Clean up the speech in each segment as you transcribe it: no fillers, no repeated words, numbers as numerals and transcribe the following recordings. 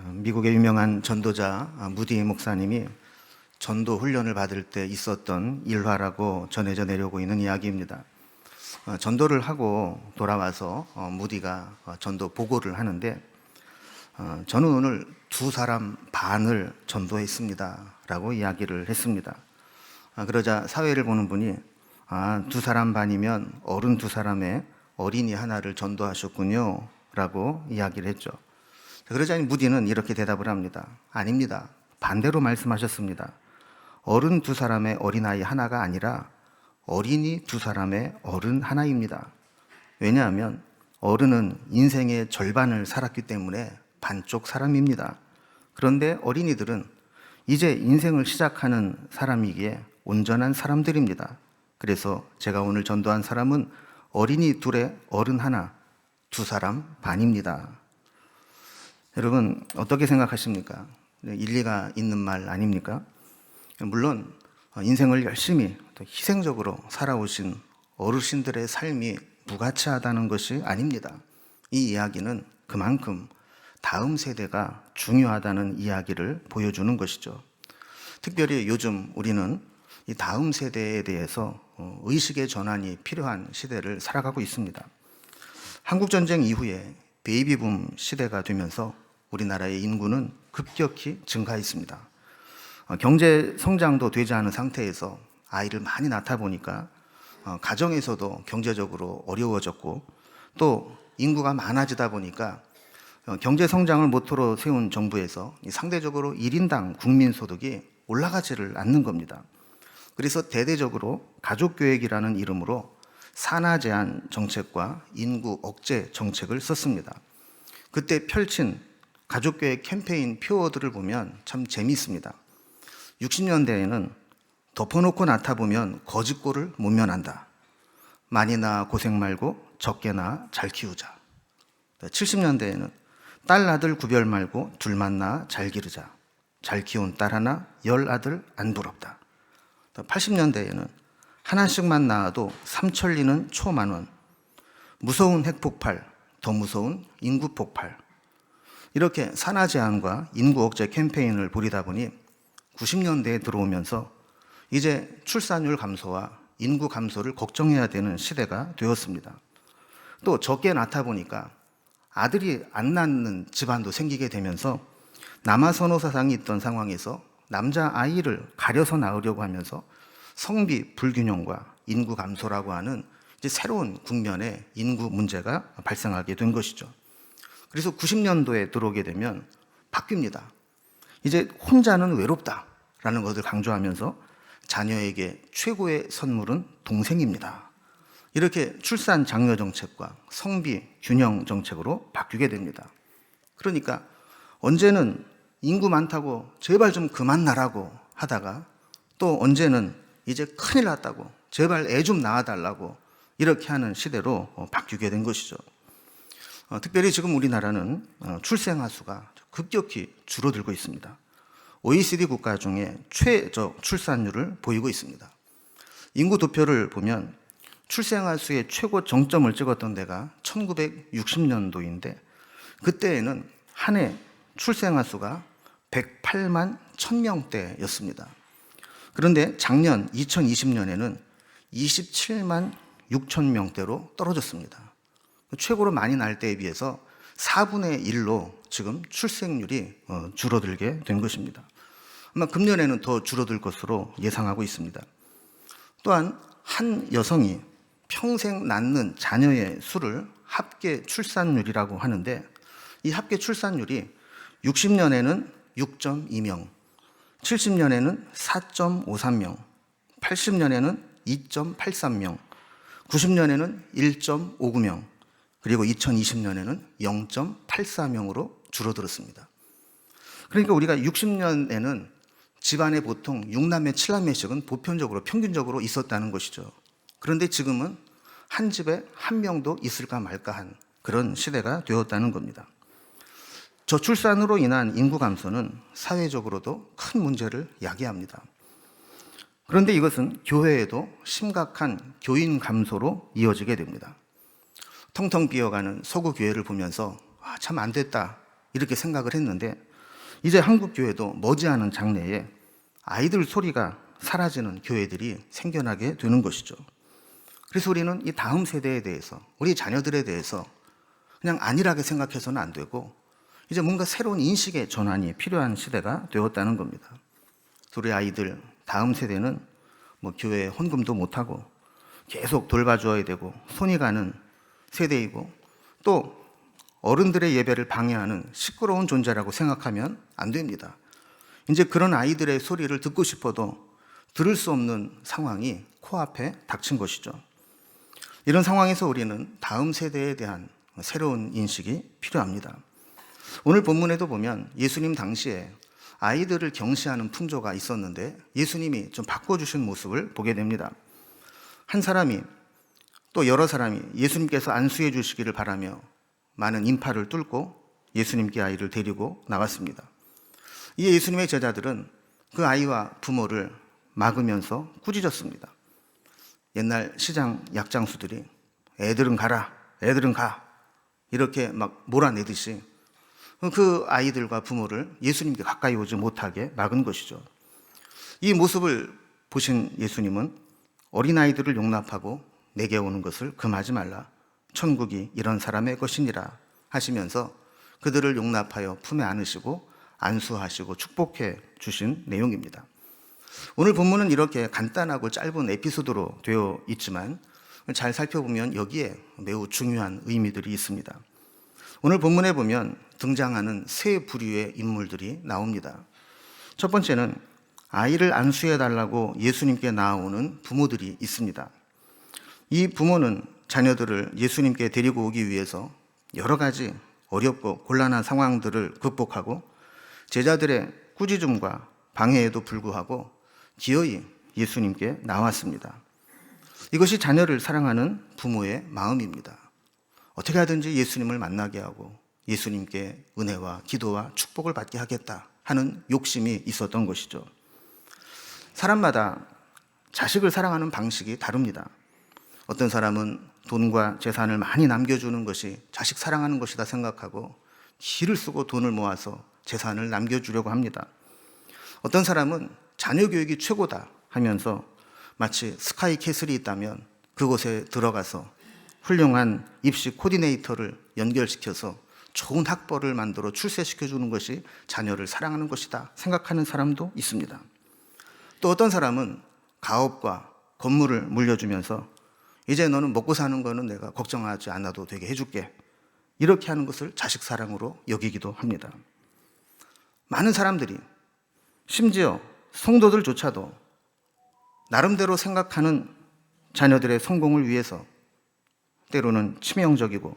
미국의 유명한 전도자 무디 목사님이 전도 훈련을 받을 때 있었던 일화라고 전해져 내려오고 있는 이야기입니다. 전도를 하고 돌아와서 무디가 전도 보고를 하는데 저는 오늘 2사람 반을 전도했습니다 라고 이야기를 했습니다. 그러자 사회를 보는 분이 2사람 반이면 어른 2사람에 어린이 하나를 전도하셨군요 라고 이야기를 했죠. 그러자 무디는 이렇게 대답을 합니다. 아닙니다. 반대로 말씀하셨습니다. 어른 2사람의 어린아이 하나가 아니라 어린이 2사람의 어른 하나입니다. 왜냐하면 어른은 인생의 절반을 살았기 때문에 반쪽 사람입니다. 그런데 어린이들은 이제 인생을 시작하는 사람이기에 온전한 사람들입니다. 그래서 제가 오늘 전도한 사람은 어린이 2의 어른 하나, 2사람 반입니다. 여러분 어떻게 생각하십니까? 일리가 있는 말 아닙니까? 물론 인생을 열심히 또 희생적으로 살아오신 어르신들의 삶이 무가치하다는 것이 아닙니다. 이 이야기는 그만큼 다음 세대가 중요하다는 이야기를 보여주는 것이죠. 특별히 요즘 우리는 이 다음 세대에 대해서 의식의 전환이 필요한 시대를 살아가고 있습니다. 한국전쟁 이후에 베이비붐 시대가 되면서 우리나라의 인구는 급격히 증가했습니다. 경제 성장도 되지 않은 상태에서 아이를 많이 낳다 보니까 가정에서도 경제적으로 어려워졌고 또 인구가 많아지다 보니까 경제 성장을 모토로 세운 정부에서 상대적으로 1인당 국민소득이 올라가지를 않는 겁니다. 그래서 대대적으로 가족계획이라는 이름으로 산하 제한 정책과 인구 억제 정책을 썼습니다. 그때 펼친 가족계획 캠페인 표어들을 보면 참 재미있습니다. 60년대에는 덮어놓고 낳다 보면 거짓골을 못 면한다. 많이 낳아 고생 말고 적게 낳아 잘 키우자. 70년대에는 딸 아들 구별 말고 둘만 낳아 잘 기르자. 잘 키운 딸 하나 10아들 안 부럽다. 80년대에는 하나씩만 낳아도 삼천리는 초만원. 무서운 핵폭발, 더 무서운 인구 폭발. 이렇게 산하 제한과 인구 억제 캠페인을 벌이다 보니 90년대에 들어오면서 이제 출산율 감소와 인구 감소를 걱정해야 되는 시대가 되었습니다. 또 적게 낳다 보니까 아들이 안 낳는 집안도 생기게 되면서 남아선호 사상이 있던 상황에서 남자아이를 가려서 낳으려고 하면서 성비 불균형과 인구 감소라고 하는 이제 새로운 국면의 인구 문제가 발생하게 된 것이죠. 그래서 90년도에 들어오게 되면 바뀝니다. 이제 혼자는 외롭다라는 것을 강조하면서 자녀에게 최고의 선물은 동생입니다. 이렇게 출산 장려 정책과 성비 균형 정책으로 바뀌게 됩니다. 그러니까 언제는 인구 많다고 제발 좀 그만 낳으라고 하다가 또 언제는 이제 큰일 났다고 제발 애 좀 낳아달라고 이렇게 하는 시대로 바뀌게 된 것이죠. 특별히 지금 우리나라는 출생아 수가 급격히 줄어들고 있습니다. OECD 국가 중에 최저 출산율을 보이고 있습니다. 인구 도표를 보면 출생아 수의 최고 정점을 찍었던 데가 1960년도인데 그때에는 한 해 출생아 수가 108만 1000명대였습니다. 그런데 작년 2020년에는 27만 6천명대로 떨어졌습니다. 최고로 많이 날 때에 비해서 4분의 1로 지금 출생률이 줄어들게 된 것입니다. 아마 금년에는 더 줄어들 것으로 예상하고 있습니다. 또한 한 여성이 평생 낳는 자녀의 수를 합계 출산율이라고 하는데 이 합계 출산율이 60년에는 6.2명, 70년에는 4.53명, 80년에는 2.83명, 90년에는 1.59명, 그리고 2020년에는 0.84명으로 줄어들었습니다. 그러니까 우리가 60년에는 집안에 보통 6남매, 7남매씩은 보편적으로, 평균적으로 있었다는 것이죠. 그런데 지금은 한 집에 한 명도 있을까 말까 한 그런 시대가 되었다는 겁니다. 저출산으로 인한 인구 감소는 사회적으로도 큰 문제를 야기합니다. 그런데 이것은 교회에도 심각한 교인 감소로 이어지게 됩니다. 텅텅 비어가는 서구 교회를 보면서 참 안 됐다 이렇게 생각을 했는데 이제 한국 교회도 머지않은 장래에 아이들 소리가 사라지는 교회들이 생겨나게 되는 것이죠. 그래서 우리는 이 다음 세대에 대해서, 우리 자녀들에 대해서 그냥 안일하게 생각해서는 안 되고 이제 뭔가 새로운 인식의 전환이 필요한 시대가 되었다는 겁니다. 우리 아이들 다음 세대는 뭐 교회에 헌금도 못하고 계속 돌봐줘야 되고 손이 가는 세대이고 또 어른들의 예배를 방해하는 시끄러운 존재라고 생각하면 안 됩니다. 이제 그런 아이들의 소리를 듣고 싶어도 들을 수 없는 상황이 코앞에 닥친 것이죠. 이런 상황에서 우리는 다음 세대에 대한 새로운 인식이 필요합니다. 오늘 본문에도 보면 예수님 당시에 아이들을 경시하는 풍조가 있었는데 예수님이 좀 바꿔주신 모습을 보게 됩니다. 한 사람이 또 여러 사람이 예수님께서 안수해 주시기를 바라며 많은 인파를 뚫고 예수님께 아이를 데리고 나왔습니다. 이에 예수님의 제자들은 그 아이와 부모를 막으면서 꾸짖었습니다. 옛날 시장 약장수들이 애들은 가라, 애들은 가 이렇게 막 몰아내듯이 그 아이들과 부모를 예수님께 가까이 오지 못하게 막은 것이죠. 이 모습을 보신 예수님은 어린아이들을 용납하고 내게 오는 것을 금하지 말라. 천국이 이런 사람의 것이니라 하시면서 그들을 용납하여 품에 안으시고 안수하시고 축복해 주신 내용입니다. 오늘 본문은 이렇게 간단하고 짧은 에피소드로 되어 있지만 잘 살펴보면 여기에 매우 중요한 의미들이 있습니다. 오늘 본문에 보면 등장하는 세 부류의 인물들이 나옵니다. 첫 번째는 아이를 안수해 달라고 예수님께 나아오는 부모들이 있습니다. 이 부모는 자녀들을 예수님께 데리고 오기 위해서 여러 가지 어렵고 곤란한 상황들을 극복하고 제자들의 꾸짖음과 방해에도 불구하고 기어이 예수님께 나왔습니다. 이것이 자녀를 사랑하는 부모의 마음입니다. 어떻게 하든지 예수님을 만나게 하고 예수님께 은혜와 기도와 축복을 받게 하겠다 하는 욕심이 있었던 것이죠. 사람마다 자식을 사랑하는 방식이 다릅니다. 어떤 사람은 돈과 재산을 많이 남겨주는 것이 자식 사랑하는 것이다 생각하고 기를 쓰고 돈을 모아서 재산을 남겨주려고 합니다. 어떤 사람은 자녀 교육이 최고다 하면서 마치 스카이 캐슬이 있다면 그곳에 들어가서 훌륭한 입시 코디네이터를 연결시켜서 좋은 학벌을 만들어 출세시켜주는 것이 자녀를 사랑하는 것이다 생각하는 사람도 있습니다. 또 어떤 사람은 가업과 건물을 물려주면서 이제 너는 먹고 사는 거는 내가 걱정하지 않아도 되게 해줄게 이렇게 하는 것을 자식 사랑으로 여기기도 합니다. 많은 사람들이 심지어 성도들조차도 나름대로 생각하는 자녀들의 성공을 위해서 때로는 치명적이고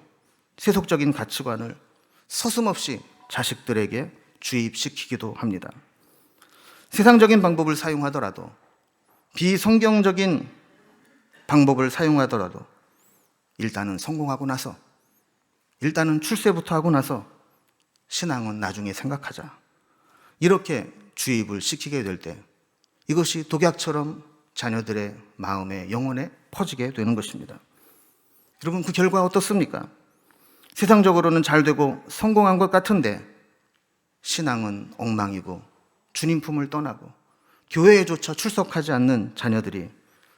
세속적인 가치관을 서슴없이 자식들에게 주입시키기도 합니다. 세상적인 방법을 사용하더라도 비성경적인 방법을 사용하더라도 일단은 성공하고 나서 일단은 출세부터 하고 나서 신앙은 나중에 생각하자 이렇게 주입을 시키게 될 때 이것이 독약처럼 자녀들의 마음에 영혼에 퍼지게 되는 것입니다. 여러분 그 결과 어떻습니까? 세상적으로는 잘 되고 성공한 것 같은데 신앙은 엉망이고 주님 품을 떠나고 교회에조차 출석하지 않는 자녀들이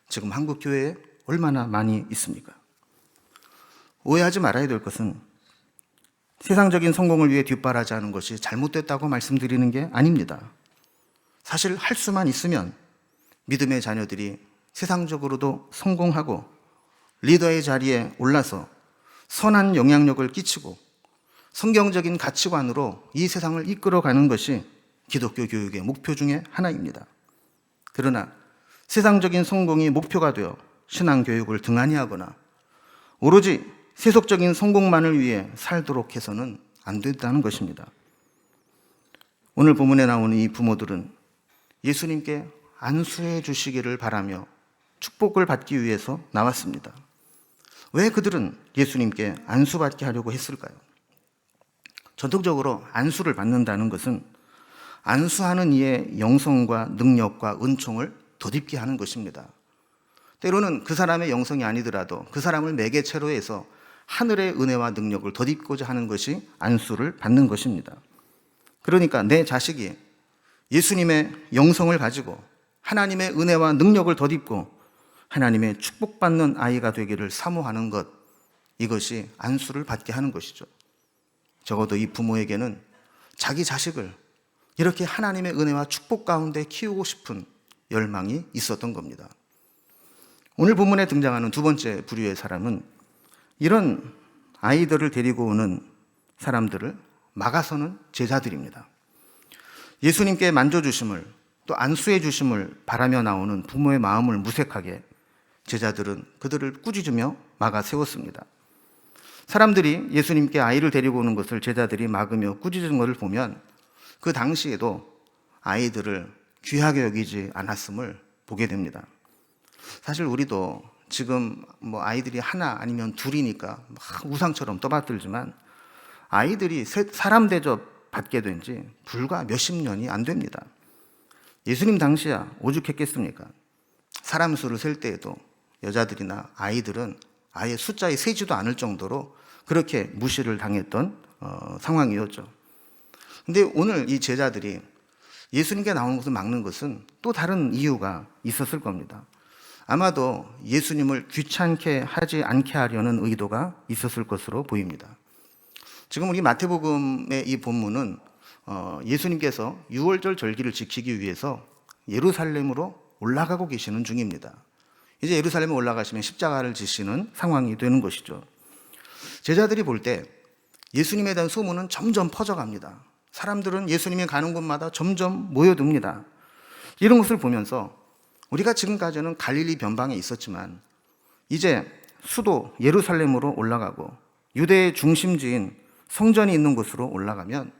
지금 한국 교회에 얼마나 많이 있습니까? 오해하지 말아야 될 것은 세상적인 성공을 위해 뒷바라지 하는 것이 잘못됐다고 말씀드리는 게 아닙니다. 사실 할 수만 있으면 믿음의 자녀들이 세상적으로도 성공하고 리더의 자리에 올라서 선한 영향력을 끼치고 성경적인 가치관으로 이 세상을 이끌어가는 것이 기독교 교육의 목표 중에 하나입니다. 그러나 세상적인 성공이 목표가 되어 신앙교육을 등한히 하거나 오로지 세속적인 성공만을 위해 살도록 해서는 안 된다는 것입니다. 오늘 본문에 나오는 이 부모들은 예수님께 안수해 주시기를 바라며 축복을 받기 위해서 나왔습니다. 왜 그들은 예수님께 안수받게 하려고 했을까요? 전통적으로 안수를 받는다는 것은 안수하는 이의 영성과 능력과 은총을 덧입게 하는 것입니다. 때로는 그 사람의 영성이 아니더라도 그 사람을 매개체로 해서 하늘의 은혜와 능력을 덧입고자 하는 것이 안수를 받는 것입니다. 그러니까 내 자식이 예수님의 영성을 가지고 하나님의 은혜와 능력을 덧입고 하나님의 축복받는 아이가 되기를 사모하는 것, 이것이 안수를 받게 하는 것이죠. 적어도 이 부모에게는 자기 자식을 이렇게 하나님의 은혜와 축복 가운데 키우고 싶은 열망이 있었던 겁니다. 오늘 본문에 등장하는 두 번째 부류의 사람은 이런 아이들을 데리고 오는 사람들을 막아서는 제자들입니다. 예수님께 만져주심을 또 안수해 주심을 바라며 나오는 부모의 마음을 무색하게 제자들은 그들을 꾸짖으며 막아 세웠습니다. 사람들이 예수님께 아이를 데리고 오는 것을 제자들이 막으며 꾸짖은 것을 보면 그 당시에도 아이들을 귀하게 여기지 않았음을 보게 됩니다. 사실 우리도 지금 아이들이 하나 아니면 둘이니까 막 우상처럼 떠받들지만 아이들이 사람 대접 받게 된 지 불과 몇십 년이 안 됩니다. 예수님 당시야 오죽했겠습니까? 사람 수를 셀 때에도 여자들이나 아이들은 아예 숫자에 세지도 않을 정도로 그렇게 무시를 당했던 상황이었죠. 근데 오늘 이 제자들이 예수님께 나오는 것을 막는 것은 또 다른 이유가 있었을 겁니다. 아마도 예수님을 귀찮게 하지 않게 하려는 의도가 있었을 것으로 보입니다. 지금 우리 마태복음의 이 본문은 예수님께서 유월절 절기를 지키기 위해서 예루살렘으로 올라가고 계시는 중입니다. 이제 예루살렘에 올라가시면 십자가를 지시는 상황이 되는 것이죠. 제자들이 볼 때 예수님에 대한 소문은 점점 퍼져갑니다. 사람들은 예수님이 가는 곳마다 점점 모여듭니다. 이런 것을 보면서 우리가 지금까지는 갈릴리 변방에 있었지만 이제 수도 예루살렘으로 올라가고 유대의 중심지인 성전이 있는 곳으로 올라가면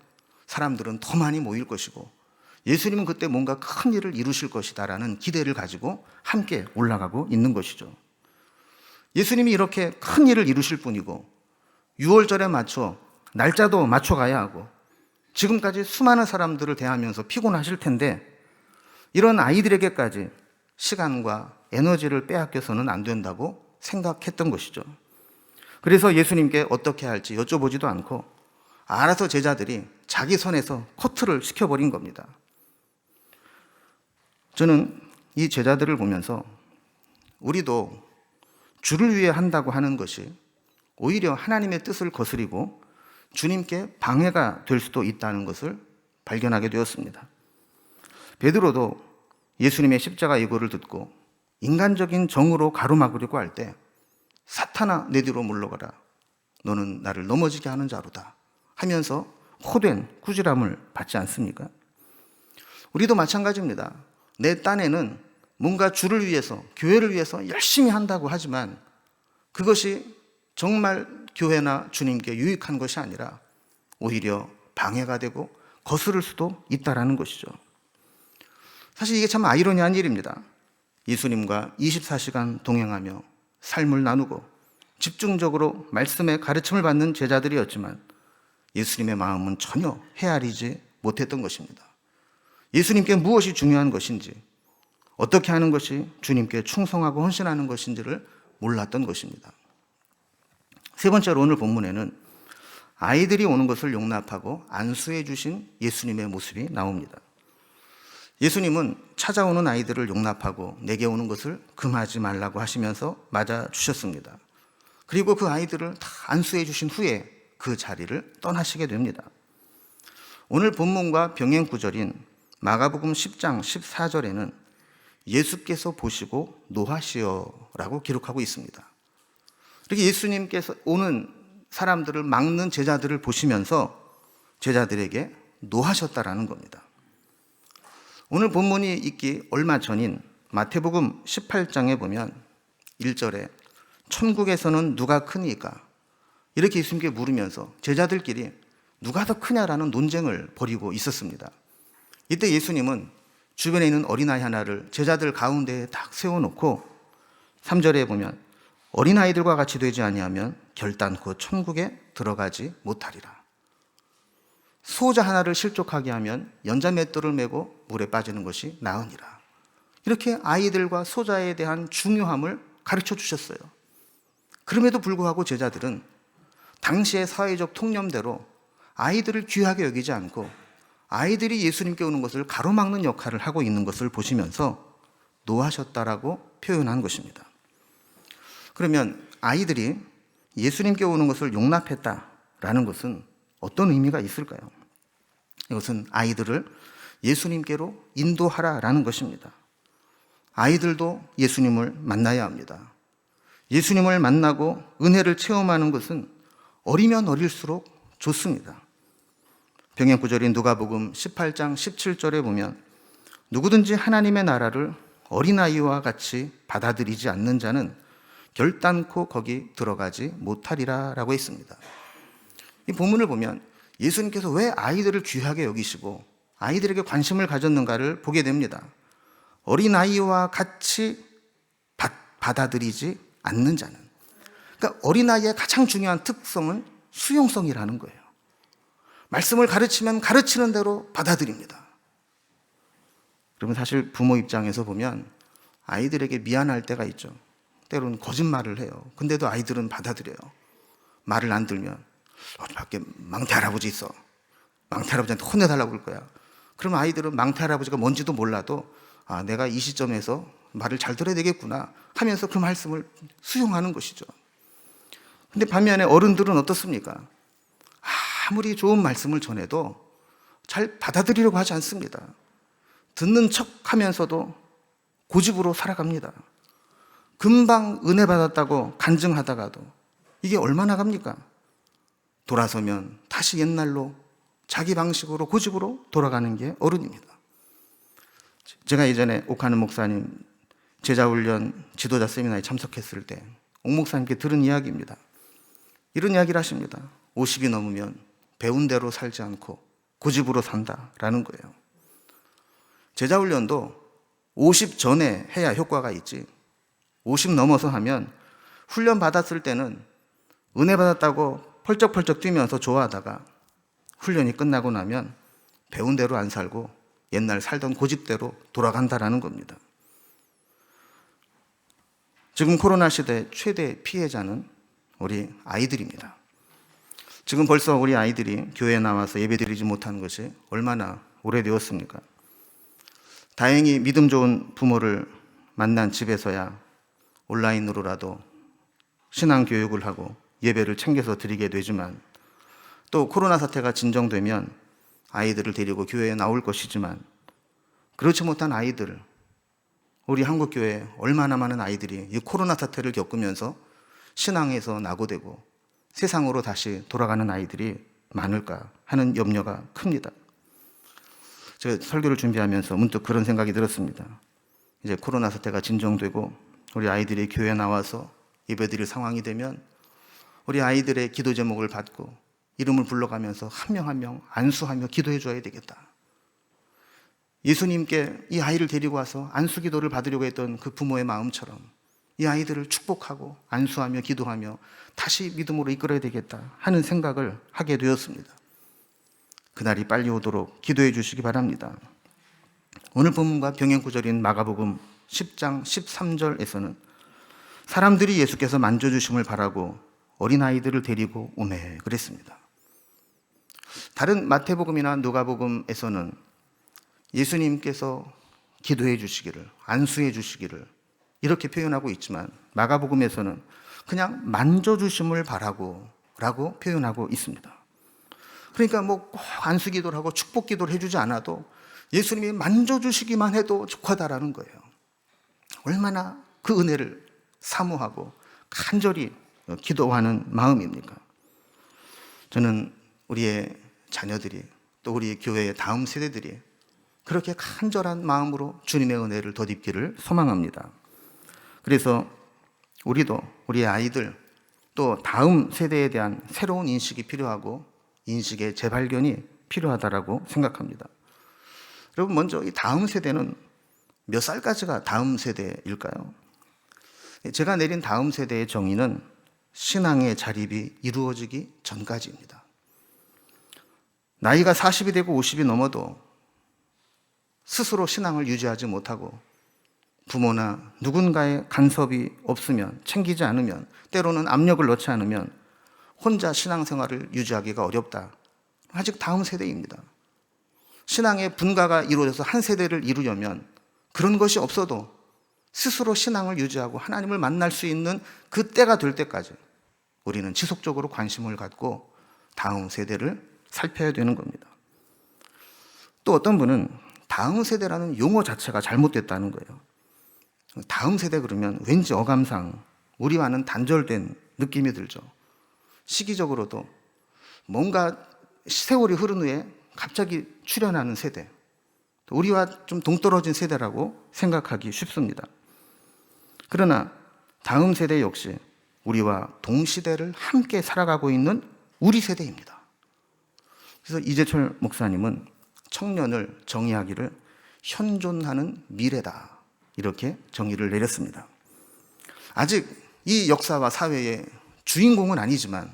사람들은 더 많이 모일 것이고 예수님은 그때 뭔가 큰 일을 이루실 것이다라는 기대를 가지고 함께 올라가고 있는 것이죠. 예수님이 이렇게 큰 일을 이루실 분이고 6월절에 맞춰 날짜도 맞춰가야 하고 지금까지 수많은 사람들을 대하면서 피곤하실 텐데 이런 아이들에게까지 시간과 에너지를 빼앗겨서는 안 된다고 생각했던 것이죠. 그래서 예수님께 어떻게 할지 여쭤보지도 않고 알아서 제자들이 자기 선에서 커트를 시켜버린 겁니다. 저는 이 제자들을 보면서 우리도 주를 위해 한다고 하는 것이 오히려 하나님의 뜻을 거스리고 주님께 방해가 될 수도 있다는 것을 발견하게 되었습니다. 베드로도 예수님의 십자가 예고를 듣고 인간적인 정으로 가로막으려고 할 때 사탄아 내 뒤로 물러가라 너는 나를 넘어지게 하는 자로다 하면서 호된 꾸지람을 받지 않습니까? 우리도 마찬가지입니다. 내 딴에는 뭔가 주를 위해서 교회를 위해서 열심히 한다고 하지만 그것이 정말 교회나 주님께 유익한 것이 아니라 오히려 방해가 되고 거스를 수도 있다라는 것이죠. 사실 이게 참 아이러니한 일입니다. 예수님과 24시간 동행하며 삶을 나누고 집중적으로 말씀의 가르침을 받는 제자들이었지만 예수님의 마음은 전혀 헤아리지 못했던 것입니다. 예수님께 무엇이 중요한 것인지, 어떻게 하는 것이 주님께 충성하고 헌신하는 것인지를 몰랐던 것입니다. 세 번째로 오늘 본문에는 아이들이 오는 것을 용납하고 안수해 주신 예수님의 모습이 나옵니다. 예수님은 찾아오는 아이들을 용납하고 내게 오는 것을 금하지 말라고 하시면서 맞아주셨습니다. 그리고 그 아이들을 다 안수해 주신 후에 그 자리를 떠나시게 됩니다. 오늘 본문과 병행 구절인 마가복음 10장 14절에는 예수께서 보시고 노하시어라고 기록하고 있습니다. 이렇게 예수님께서 오는 사람들을 막는 제자들을 보시면서 제자들에게 노하셨다라는 겁니다. 오늘 본문이 있기 얼마 전인 마태복음 18장에 보면 1절에 천국에서는 누가 크니까 이렇게 예수님께 물으면서 제자들끼리 누가 더 크냐라는 논쟁을 벌이고 있었습니다. 이때 예수님은 주변에 있는 어린아이 하나를 제자들 가운데에 딱 세워놓고 3절에 보면 어린아이들과 같이 되지 아니하면 결단코 천국에 들어가지 못하리라. 소자 하나를 실족하게 하면 연자맷돌을 메고 물에 빠지는 것이 나으니라. 이렇게 아이들과 소자에 대한 중요함을 가르쳐 주셨어요. 그럼에도 불구하고 제자들은 당시의 사회적 통념대로 아이들을 귀하게 여기지 않고 아이들이 예수님께 오는 것을 가로막는 역할을 하고 있는 것을 보시면서 노하셨다라고 표현한 것입니다. 그러면 아이들이 예수님께 오는 것을 용납했다라는 것은 어떤 의미가 있을까요? 이것은 아이들을 예수님께로 인도하라라는 것입니다. 아이들도 예수님을 만나야 합니다. 예수님을 만나고 은혜를 체험하는 것은 어리면 어릴수록 좋습니다. 병행구절인 누가복음 18장 17절에 보면 누구든지 하나님의 나라를 어린아이와 같이 받아들이지 않는 자는 결단코 거기 들어가지 못하리라 라고 했습니다. 이 본문을 보면 예수님께서 왜 아이들을 귀하게 여기시고 아이들에게 관심을 가졌는가를 보게 됩니다. 어린아이와 같이 받아들이지 않는 자는, 그러니까 어린아이의 가장 중요한 특성은 수용성이라는 거예요. 말씀을 가르치면 가르치는 대로 받아들입니다. 그러면 사실 부모 입장에서 보면 아이들에게 미안할 때가 있죠. 때로는 거짓말을 해요. 근데도 아이들은 받아들여요. 말을 안 들면 어디 밖에 망태 할아버지 있어. 망태 할아버지한테 혼내달라고 그럴 거야. 그러면 아이들은 망태 할아버지가 뭔지도 몰라도 내가 이 시점에서 말을 잘 들어야 되겠구나 하면서 그 말씀을 수용하는 것이죠. 근데 반면에 어른들은 어떻습니까? 아무리 좋은 말씀을 전해도 잘 받아들이려고 하지 않습니다. 듣는 척 하면서도 고집으로 살아갑니다. 금방 은혜 받았다고 간증하다가도 이게 얼마나 갑니까? 돌아서면 다시 옛날로 자기 방식으로 고집으로 돌아가는 게 어른입니다. 제가 예전에 옥하는 목사님 제자훈련 지도자 세미나에 참석했을 때 옥 목사님께 들은 이야기입니다. 이런 이야기를 하십니다. 50이 넘으면 배운 대로 살지 않고 고집으로 산다라는 거예요. 제자훈련도 50 전에 해야 효과가 있지 50 넘어서 하면 훈련 받았을 때는 은혜 받았다고 펄쩍펄쩍 뛰면서 좋아하다가 훈련이 끝나고 나면 배운 대로 안 살고 옛날 살던 고집대로 돌아간다라는 겁니다. 지금 코로나 시대 최대 피해자는 우리 아이들입니다. 지금 벌써 우리 아이들이 교회에 나와서 예배드리지 못한 것이 얼마나 오래되었습니까? 다행히 믿음 좋은 부모를 만난 집에서야 온라인으로라도 신앙 교육을 하고 예배를 챙겨서 드리게 되지만 또 코로나 사태가 진정되면 아이들을 데리고 교회에 나올 것이지만 그렇지 못한 아이들, 우리 한국교회에 얼마나 많은 아이들이 이 코로나 사태를 겪으면서 신앙에서 낙오되고 세상으로 다시 돌아가는 아이들이 많을까 하는 염려가 큽니다. 제가 설교를 준비하면서 문득 그런 생각이 들었습니다. 이제 코로나 사태가 진정되고 우리 아이들이 교회에 나와서 예배드릴 상황이 되면 우리 아이들의 기도 제목을 받고 이름을 불러가면서 한 명 한 명 안수하며 기도해 줘야 되겠다. 예수님께 이 아이를 데리고 와서 안수 기도를 받으려고 했던 그 부모의 마음처럼 이 아이들을 축복하고 안수하며 기도하며 다시 믿음으로 이끌어야 되겠다 하는 생각을 하게 되었습니다. 그날이 빨리 오도록 기도해 주시기 바랍니다. 오늘 본문과 병행구절인 마가복음 10장 13절에서는 사람들이 예수께서 만져주심을 바라고 어린아이들을 데리고 오매 그랬습니다. 다른 마태복음이나 누가복음에서는 예수님께서 기도해 주시기를, 안수해 주시기를 이렇게 표현하고 있지만 마가복음에서는 그냥 만져주심을 바라고 라고 표현하고 있습니다. 그러니까 꼭 안수 기도를 하고 축복 기도를 해주지 않아도 예수님이 만져주시기만 해도 족하다라는 거예요. 얼마나 그 은혜를 사모하고 간절히 기도하는 마음입니까? 저는 우리의 자녀들이 또 우리 교회의 다음 세대들이 그렇게 간절한 마음으로 주님의 은혜를 덧입기를 소망합니다. 그래서 우리도 우리의 아이들 또 다음 세대에 대한 새로운 인식이 필요하고 인식의 재발견이 필요하다라고 생각합니다. 여러분, 먼저 이 다음 세대는 몇 살까지가 다음 세대일까요? 제가 내린 다음 세대의 정의는 신앙의 자립이 이루어지기 전까지입니다. 나이가 40이 되고 50이 넘어도 스스로 신앙을 유지하지 못하고 부모나 누군가의 간섭이 없으면, 챙기지 않으면, 때로는 압력을 넣지 않으면 혼자 신앙생활을 유지하기가 어렵다. 아직 다음 세대입니다. 신앙의 분가가 이루어져서 한 세대를 이루려면 그런 것이 없어도 스스로 신앙을 유지하고 하나님을 만날 수 있는 그 때가 될 때까지 우리는 지속적으로 관심을 갖고 다음 세대를 살펴야 되는 겁니다. 또 어떤 분은 다음 세대라는 용어 자체가 잘못됐다는 거예요. 다음 세대 그러면 왠지 어감상 우리와는 단절된 느낌이 들죠. 시기적으로도 뭔가 세월이 흐른 후에 갑자기 출현하는 세대, 우리와 좀 동떨어진 세대라고 생각하기 쉽습니다. 그러나 다음 세대 역시 우리와 동시대를 함께 살아가고 있는 우리 세대입니다. 그래서 이재철 목사님은 청년을 정의하기를 현존하는 미래다, 이렇게 정의를 내렸습니다. 아직 이 역사와 사회의 주인공은 아니지만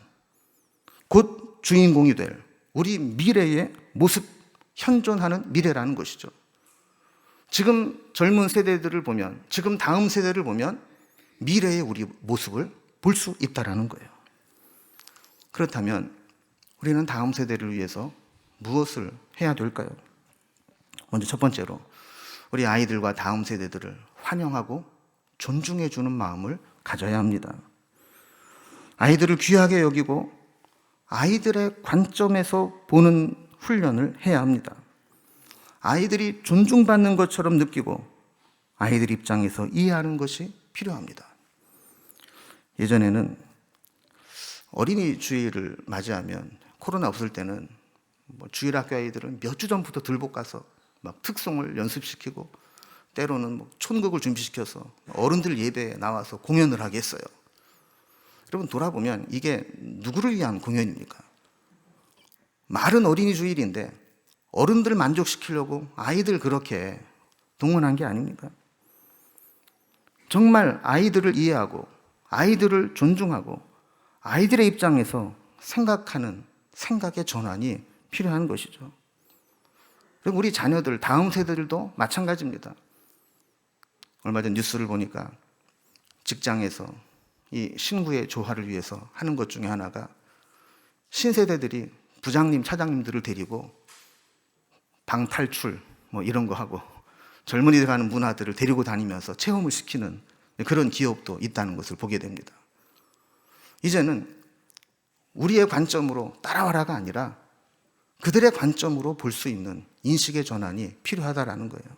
곧 주인공이 될 우리 미래의 모습, 현존하는 미래라는 것이죠. 지금 젊은 세대들을 보면, 지금 다음 세대를 보면 미래의 우리 모습을 볼 수 있다는 거예요. 그렇다면 우리는 다음 세대를 위해서 무엇을 해야 될까요? 먼저 첫 번째로 우리 아이들과 다음 세대들을 환영하고 존중해 주는 마음을 가져야 합니다. 아이들을 귀하게 여기고 아이들의 관점에서 보는 훈련을 해야 합니다. 아이들이 존중받는 것처럼 느끼고 아이들 입장에서 이해하는 것이 필요합니다. 예전에는 어린이 주일을 맞이하면, 코로나 없을 때는 주일학교 아이들은 몇 주 전부터 들복 가서 막 특송을 연습시키고 때로는 촌극을 준비시켜서 어른들 예배에 나와서 공연을 하게 했어요. 여러분 돌아보면 이게 누구를 위한 공연입니까? 말은 어린이 주일인데 어른들 만족시키려고 아이들 그렇게 동원한 게 아닙니까? 정말 아이들을 이해하고 아이들을 존중하고 아이들의 입장에서 생각하는 생각의 전환이 필요한 것이죠. 그리고 우리 자녀들, 다음 세대들도 마찬가지입니다. 얼마 전 뉴스를 보니까 직장에서 이 신구의 조화를 위해서 하는 것 중에 하나가 신세대들이 부장님, 차장님들을 데리고 방탈출 이런 거 하고 젊은이들 하는 문화들을 데리고 다니면서 체험을 시키는 그런 기업도 있다는 것을 보게 됩니다. 이제는 우리의 관점으로 따라와라가 아니라 그들의 관점으로 볼 수 있는 인식의 전환이 필요하다라는 거예요.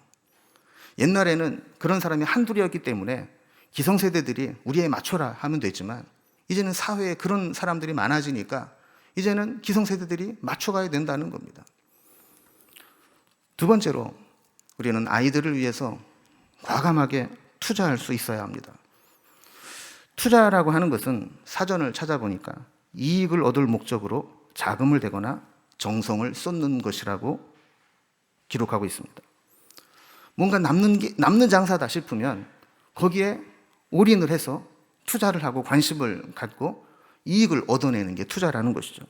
옛날에는 그런 사람이 한둘이었기 때문에 기성세대들이 우리에 맞춰라 하면 되지만 이제는 사회에 그런 사람들이 많아지니까 이제는 기성세대들이 맞춰가야 된다는 겁니다. 두 번째로 우리는 아이들을 위해서 과감하게 투자할 수 있어야 합니다. 투자라고 하는 것은 사전을 찾아보니까 이익을 얻을 목적으로 자금을 대거나 정성을 쏟는 것이라고 기록하고 있습니다. 뭔가 남는 장사다 싶으면 거기에 올인을 해서 투자를 하고 관심을 갖고 이익을 얻어내는 게 투자라는 것이죠.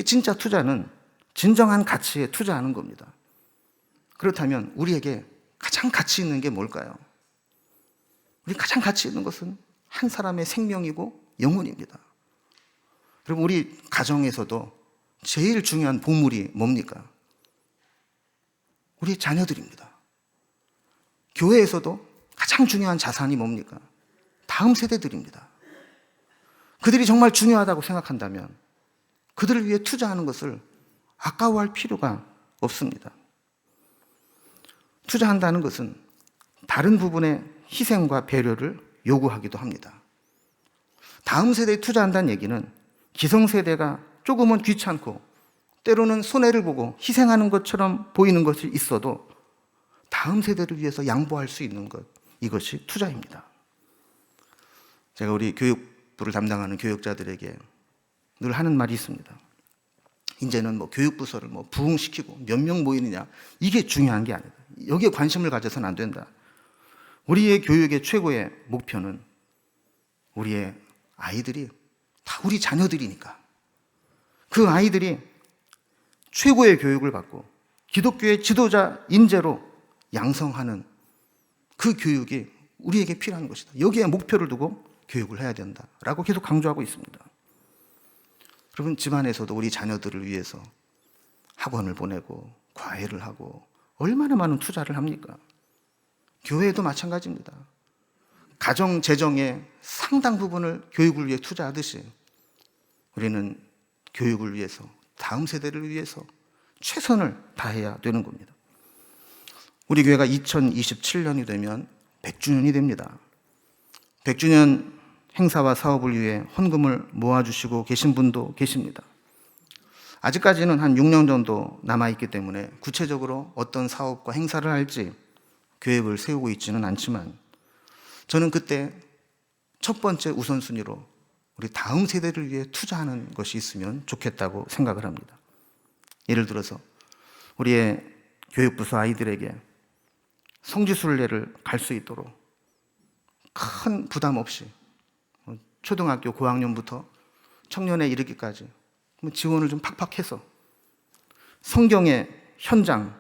진짜 투자는 진정한 가치에 투자하는 겁니다. 그렇다면 우리에게 가장 가치 있는 게 뭘까요? 우리 가장 가치 있는 것은 한 사람의 생명이고 영혼입니다. 그럼 우리 가정에서도 제일 중요한 보물이 뭡니까? 우리 자녀들입니다. 교회에서도 가장 중요한 자산이 뭡니까? 다음 세대들입니다. 그들이 정말 중요하다고 생각한다면 그들을 위해 투자하는 것을 아까워할 필요가 없습니다. 투자한다는 것은 다른 부분의 희생과 배려를 요구하기도 합니다. 다음 세대에 투자한다는 얘기는 기성세대가 조금은 귀찮고 때로는 손해를 보고 희생하는 것처럼 보이는 것이 있어도 다음 세대를 위해서 양보할 수 있는 것, 이것이 투자입니다. 제가 우리 교육부를 담당하는 교육자들에게 늘 하는 말이 있습니다. 이제는 교육부서를 부흥시키고 몇 명 모이느냐, 이게 중요한 게 아니다. 여기에 관심을 가져서는 안 된다. 우리의 교육의 최고의 목표는 우리의 아이들이 다 우리 자녀들이니까 그 아이들이 최고의 교육을 받고 기독교의 지도자 인재로 양성하는 그 교육이 우리에게 필요한 것이다. 여기에 목표를 두고 교육을 해야 된다라고 계속 강조하고 있습니다. 여러분, 집안에서도 우리 자녀들을 위해서 학원을 보내고 과외를 하고 얼마나 많은 투자를 합니까? 교회도 마찬가지입니다. 가정 재정의 상당 부분을 교육을 위해 투자하듯이 우리는 교육을 위해서, 다음 세대를 위해서 최선을 다해야 되는 겁니다. 우리 교회가 2027년이 되면 100주년이 됩니다. 100주년 행사와 사업을 위해 헌금을 모아주시고 계신 분도 계십니다. 아직까지는 한 6년 정도 남아있기 때문에 구체적으로 어떤 사업과 행사를 할지 계획을 세우고 있지는 않지만, 저는 그때 첫 번째 우선순위로 우리 다음 세대를 위해 투자하는 것이 있으면 좋겠다고 생각을 합니다. 예를 들어서 우리의 교육부서 아이들에게 성지순례를 갈 수 있도록 큰 부담 없이 초등학교 고학년부터 청년에 이르기까지 지원을 좀 팍팍 해서 성경의 현장,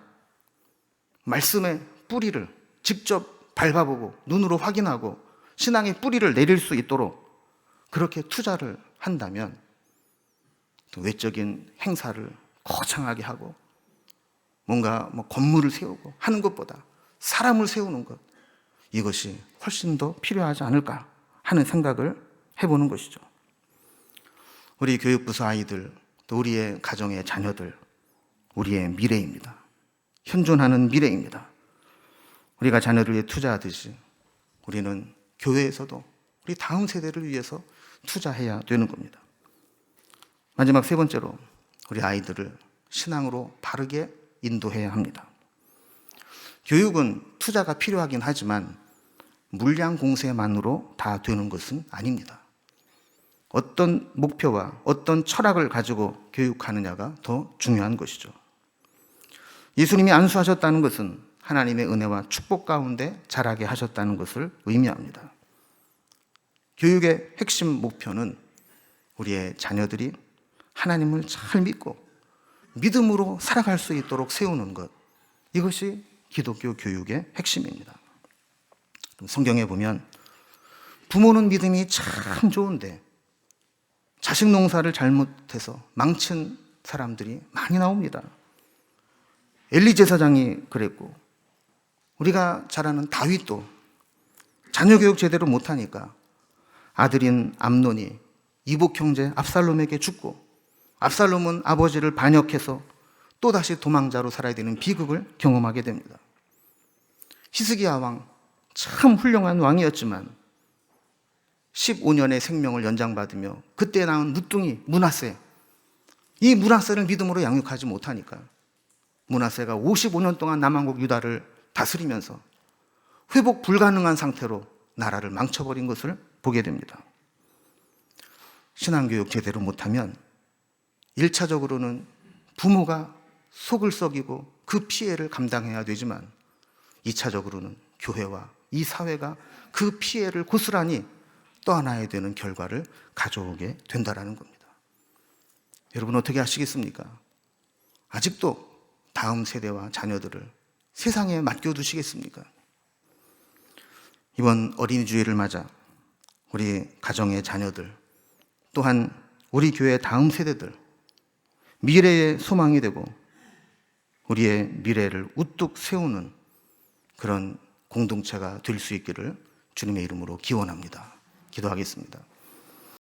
말씀의 뿌리를 직접 밟아보고 눈으로 확인하고 신앙의 뿌리를 내릴 수 있도록 그렇게 투자를 한다면, 외적인 행사를 거창하게 하고 뭔가 건물을 세우고 하는 것보다 사람을 세우는 것, 이것이 훨씬 더 필요하지 않을까 하는 생각을 해보는 것이죠. 우리 교육부서 아이들, 또 우리의 가정의 자녀들, 우리의 미래입니다. 현존하는 미래입니다. 우리가 자녀를 위해 투자하듯이 우리는 교회에서도 우리 다음 세대를 위해서 투자해야 되는 겁니다. 마지막 세 번째로, 우리 아이들을 신앙으로 바르게 인도해야 합니다. 교육은 투자가 필요하긴 하지만 물량 공세만으로 다 되는 것은 아닙니다. 어떤 목표와 어떤 철학을 가지고 교육하느냐가 더 중요한 것이죠. 예수님이 안수하셨다는 것은 하나님의 은혜와 축복 가운데 자라게 하셨다는 것을 의미합니다. 교육의 핵심 목표는 우리의 자녀들이 하나님을 잘 믿고 믿음으로 살아갈 수 있도록 세우는 것, 이것이 기독교 교육의 핵심입니다. 성경에 보면 부모는 믿음이 참 좋은데 자식 농사를 잘못해서 망친 사람들이 많이 나옵니다. 엘리 제사장이 그랬고, 우리가 잘 아는 다윗도 자녀 교육 제대로 못하니까 아들인 암논이 이복 형제 압살롬에게 죽고, 압살롬은 아버지를 반역해서 또다시 도망자로 살아야 되는 비극을 경험하게 됩니다. 히스기야 왕, 참 훌륭한 왕이었지만 15년의 생명을 연장받으며 그때 낳은 누뚱이 므낫세, 이 므낫세를 믿음으로 양육하지 못하니까 므낫세가 55년 동안 남왕국 유다를 다스리면서 회복 불가능한 상태로 나라를 망쳐버린 것을 보게 됩니다. 신앙교육 제대로 못하면 1차적으로는 부모가 속을 썩이고 그 피해를 감당해야 되지만 2차적으로는 교회와 이 사회가 그 피해를 고스란히 떠안아야 되는 결과를 가져오게 된다는 겁니다. 여러분, 어떻게 하시겠습니까? 아직도 다음 세대와 자녀들을 세상에 맡겨두시겠습니까? 이번 어린이 주일을 맞아 우리 가정의 자녀들, 또한 우리 교회 다음 세대들, 미래의 소망이 되고 우리의 미래를 우뚝 세우는 그런 공동체가 될 수 있기를 주님의 이름으로 기원합니다. 기도하겠습니다.